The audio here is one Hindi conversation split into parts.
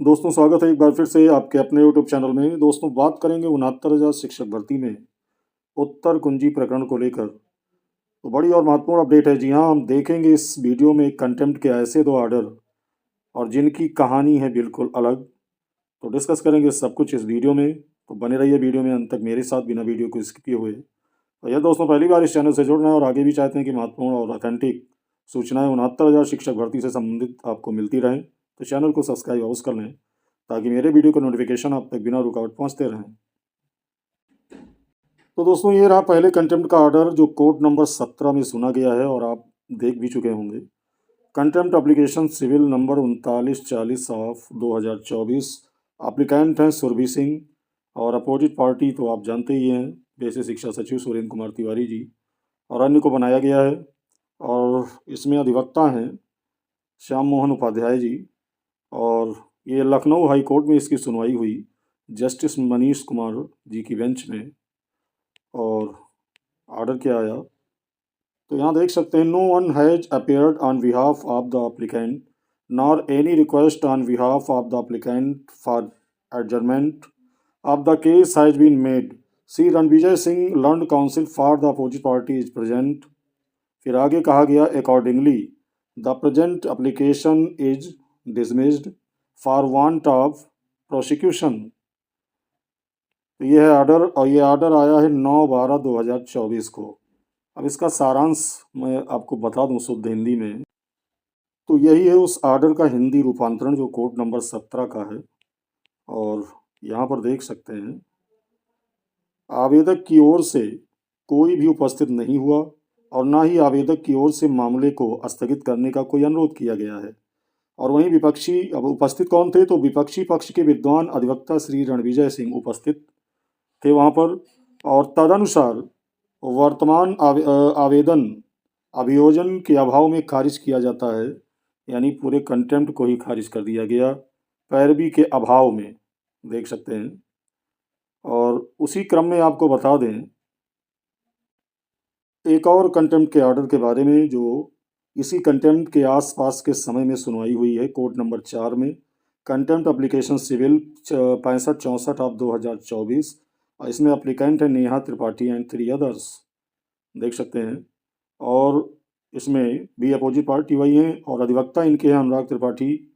दोस्तों स्वागत है एक बार फिर से आपके अपने यूट्यूब चैनल में। दोस्तों बात करेंगे 69,000 शिक्षक भर्ती में उत्तर कुंजी प्रकरण को लेकर। तो बड़ी और महत्वपूर्ण अपडेट है। जी हाँ, हम देखेंगे इस वीडियो में कंटेम्प्ट के ऐसे दो ऑर्डर और जिनकी कहानी है बिल्कुल अलग। तो डिस्कस करेंगे सब कुछ इस वीडियो में, तो बने रहिए वीडियो में अंत तक मेरे साथ बिना वीडियो को स्किप किए हुए। तो यह दोस्तों पहली बार इस चैनल से जुड़ रहे हैं और आगे भी चाहते हैं कि महत्वपूर्ण और ऑथेंटिक सूचनाएं 69,000 शिक्षक भर्ती से संबंधित आपको मिलती रहें, तो चैनल को सब्सक्राइब अवश्य कर लें ताकि मेरे वीडियो का नोटिफिकेशन आप तक बिना रुकावट पहुंचते रहें। तो दोस्तों ये रहा पहले कंटेम्प्ट का ऑर्डर जो कोर्ट नंबर 17 में सुना गया है और आप देख भी चुके होंगे। Contempt application civil number 3940 of 2024। Applicant हैं सुरभि सिंह और अपोजिट पार्टी तो आप जानते ही हैं, वैसे शिक्षा सचिव सुरेंद्र कुमार तिवारी जी और अन्य को बनाया गया है। और इसमें अधिवक्ता हैं श्याम मोहन उपाध्याय जी। और ये लखनऊ हाई कोर्ट में इसकी सुनवाई हुई जस्टिस मनीष कुमार जी की बेंच में। और ऑर्डर क्या आया तो यहाँ देख सकते हैं, no one has appeared on behalf of the applicant nor any request on behalf of the applicant for adjournment of the case has been made. C Ranvijay Singh learn counsel for the opposite party is present. फिर आगे कहा गया accordingly the present application is dismissed for want of prosecution. तो ये है ऑर्डर और ये ऑर्डर आया है 9/12/2024 को। अब इसका सारांश मैं आपको बता दूं शुद्ध हिंदी में, तो यही है उस ऑर्डर का हिंदी रूपांतरण जो कोर्ट नंबर 17 का है। और यहाँ पर देख सकते हैं, आवेदक की ओर से कोई भी उपस्थित नहीं हुआ और ना ही आवेदक की ओर से मामले को स्थगित करने का कोई अनुरोध किया गया है। और वहीं विपक्षी, अब उपस्थित कौन थे, तो विपक्षी पक्ष के विद्वान अधिवक्ता श्री रणविजय सिंह उपस्थित थे वहाँ पर। और तदनुसार वर्तमान आवेदन अभियोजन के अभाव में खारिज किया जाता है, यानी पूरे कंटेम्प्ट को ही खारिज कर दिया गया पैरवी के अभाव में, देख सकते हैं। और उसी क्रम में आपको बता दें एक और कंटेम्प्ट के ऑर्डर के बारे में जो इसी कंटेम्प्ट के आसपास के समय में सुनवाई हुई है कोर्ट नंबर 4 में। कंटेम्प्ट एप्लीकेशन सिविल 6564 ऑफ 2024 और इसमें अप्लीकेंट है नेहा त्रिपाठी एंड 3 अदर्स, देख सकते हैं। और इसमें भी अपोजिट पार्टी वही हैं और अधिवक्ता इनके हैं अनुराग त्रिपाठी,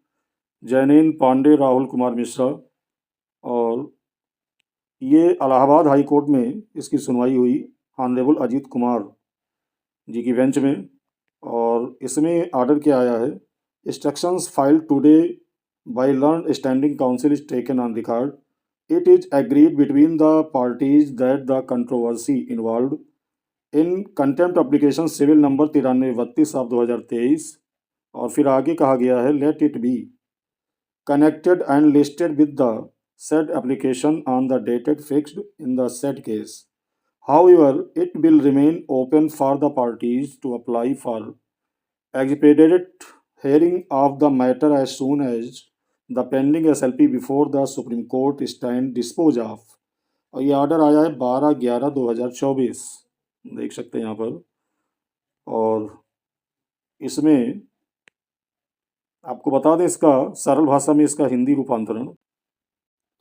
जैनेन्द्र पांडे, राहुल कुमार मिश्रा। और ये इलाहाबाद हाई कोर्ट में इसकी सुनवाई हुई ऑनरेबल अजीत कुमार जी की बेंच में। और इसमें ऑर्डर क्या आया है, instructions filed today by learned standing counsel is taken on record. It is agreed between the parties that the controversy involved in contempt application civil number 9332 of 2023। और फिर आगे कहा गया है, let it be connected and listed with the said application on the dated fixed in the said case. However, it will remain open for the parties to apply for expedited hearing of the matter as soon as the pending SLP before the Supreme Court stand dispose of। और ये ऑर्डर आया है 12/11/2024, देख सकते हैं यहाँ पर। और इसमें आपको बता दें इसका सरल भाषा में इसका हिंदी रूपांतरण,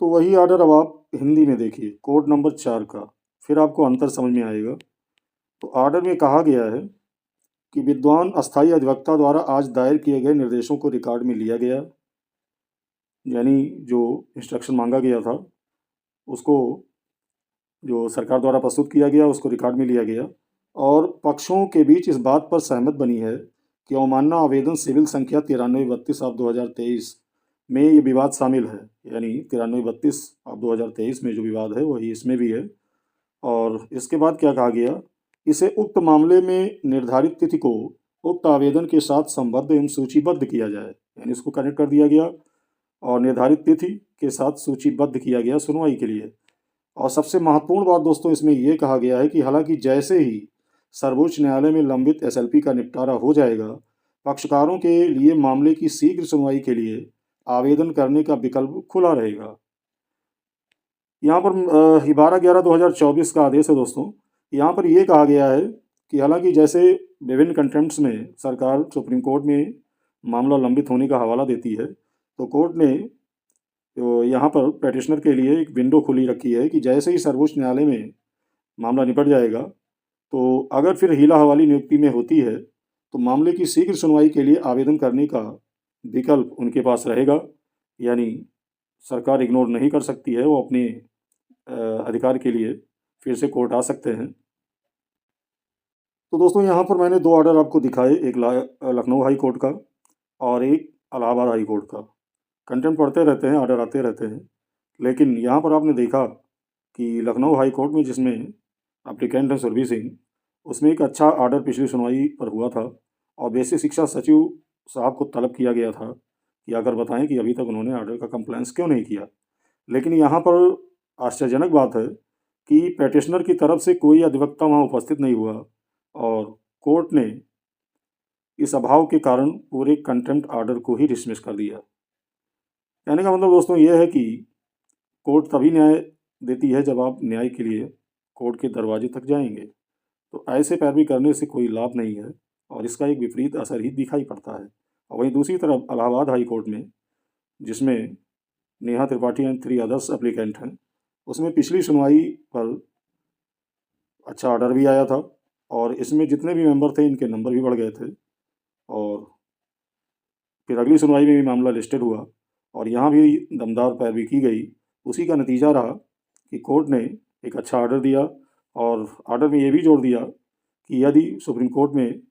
तो वही ऑर्डर अब आप हिंदी में देखिए कोड नंबर 4 का, फिर आपको अंतर समझ में आएगा। तो ऑर्डर में कहा गया है कि विद्वान अस्थायी अधिवक्ता द्वारा आज दायर किए गए निर्देशों को रिकॉर्ड में लिया गया, यानी जो इंस्ट्रक्शन मांगा गया था उसको जो सरकार द्वारा प्रस्तुत किया गया उसको रिकॉर्ड में लिया गया। और पक्षों के बीच इस बात पर सहमत बनी है कि अवमानना आवेदन सिविल संख्या 9332 ऑफ 2023 में ये विवाद शामिल है, यानी 9332 ऑफ 2023 में जो विवाद है वही इसमें भी है। और इसके बाद क्या कहा गया, इसे उक्त मामले में निर्धारित तिथि को उक्त आवेदन के साथ संबद्ध एवं सूचीबद्ध किया जाए, यानी इसको कनेक्ट कर दिया गया और निर्धारित तिथि के साथ सूचीबद्ध किया गया सुनवाई के लिए। और सबसे महत्वपूर्ण बात दोस्तों इसमें यह कहा गया है कि हालांकि जैसे ही सर्वोच्च न्यायालय में लंबित एसएलपी का निपटारा हो जाएगा, पक्षकारों के लिए मामले की शीघ्र सुनवाई के लिए आवेदन करने का विकल्प खुला रहेगा। यहाँ पर 12/11/2024 का आदेश है दोस्तों। यहाँ पर यह कहा गया है कि हालांकि जैसे विभिन्न कंटेम्प्ट्स में सरकार सुप्रीम कोर्ट में मामला लंबित होने का हवाला देती है, तो कोर्ट ने तो यहाँ पर पेटिशनर के लिए एक विंडो खुली रखी है कि जैसे ही सर्वोच्च न्यायालय में मामला निपट जाएगा, तो अगर फिर हीला हवाली नियुक्ति में होती है, तो मामले की शीघ्र सुनवाई के लिए आवेदन करने का विकल्प उनके पास रहेगा। यानी सरकार इग्नोर नहीं कर सकती है, वो अपने अधिकार के लिए फिर से कोर्ट आ सकते हैं। तो दोस्तों यहाँ पर मैंने 2 ऑर्डर आपको दिखाए, एक लखनऊ हाई कोर्ट का और एक इलाहाबाद हाई कोर्ट का। कंटेंट पढ़ते रहते हैं, ऑर्डर आते रहते हैं, लेकिन यहाँ पर आपने देखा कि लखनऊ हाई कोर्ट में जिसमें एप्लीकेंट है सुरभि सिंह, उसमें एक अच्छा ऑर्डर पिछली सुनवाई पर हुआ था और बेसिक शिक्षा सचिव साहब को तलब किया गया था कि आकर बताएं कि अभी तक उन्होंने ऑर्डर का कंप्लायंस क्यों नहीं किया। लेकिन यहाँ पर आश्चर्यजनक बात है कि पेटिशनर की तरफ से कोई अधिवक्ता वहाँ उपस्थित नहीं हुआ और कोर्ट ने इस अभाव के कारण पूरे कंटेम्प्ट ऑर्डर को ही डिसमिस कर दिया। कहने का मतलब दोस्तों ये है कि कोर्ट तभी न्याय देती है जब आप न्याय के लिए कोर्ट के दरवाजे तक जाएंगे। तो ऐसे पैरवी करने से कोई लाभ नहीं है और इसका एक विपरीत असर ही दिखाई पड़ता है। और वहीं दूसरी तरफ इलाहाबाद हाई कोर्ट में, जिसमें Neha Tripathi and 3 others applicant हैं, उसमें पिछली सुनवाई पर अच्छा ऑर्डर भी आया था और इसमें जितने भी मेंबर थे इनके नंबर भी बढ़ गए थे और फिर अगली सुनवाई में भी मामला लिस्टेड हुआ और यहाँ भी दमदार पैरवी की गई। उसी का नतीजा रहा कि कोर्ट ने एक अच्छा ऑर्डर दिया और ऑर्डर में ये भी जोड़ दिया कि यदि सुप्रीम कोर्ट में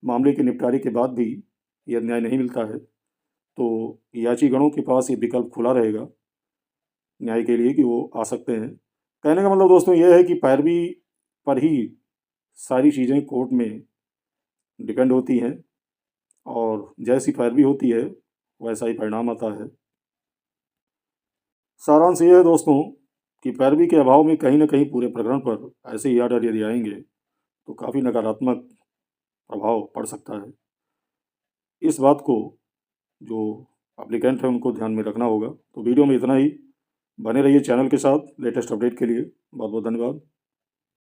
मामले के निपटारे के बाद भी यह न्याय नहीं मिलता है, तो याचिगणों के पास ये विकल्प खुला रहेगा न्याय के लिए कि वो आ सकते हैं। कहने का मतलब दोस्तों ये है कि पैरवी पर ही सारी चीज़ें कोर्ट में डिपेंड होती हैं और जैसी पैरवी होती है वैसा ही परिणाम आता है। सारांश ये है दोस्तों कि पैरवी के अभाव में कहीं न कहीं पूरे प्रकरण पर ऐसे ही ऑर्डर यदि आएंगे तो काफ़ी नकारात्मक प्रभाव पड़ सकता है। इस बात को जो एप्लीकेंट है उनको ध्यान में रखना होगा। तो वीडियो में इतना ही। बने रहिए चैनल के साथ लेटेस्ट अपडेट के लिए। बहुत बहुत धन्यवाद।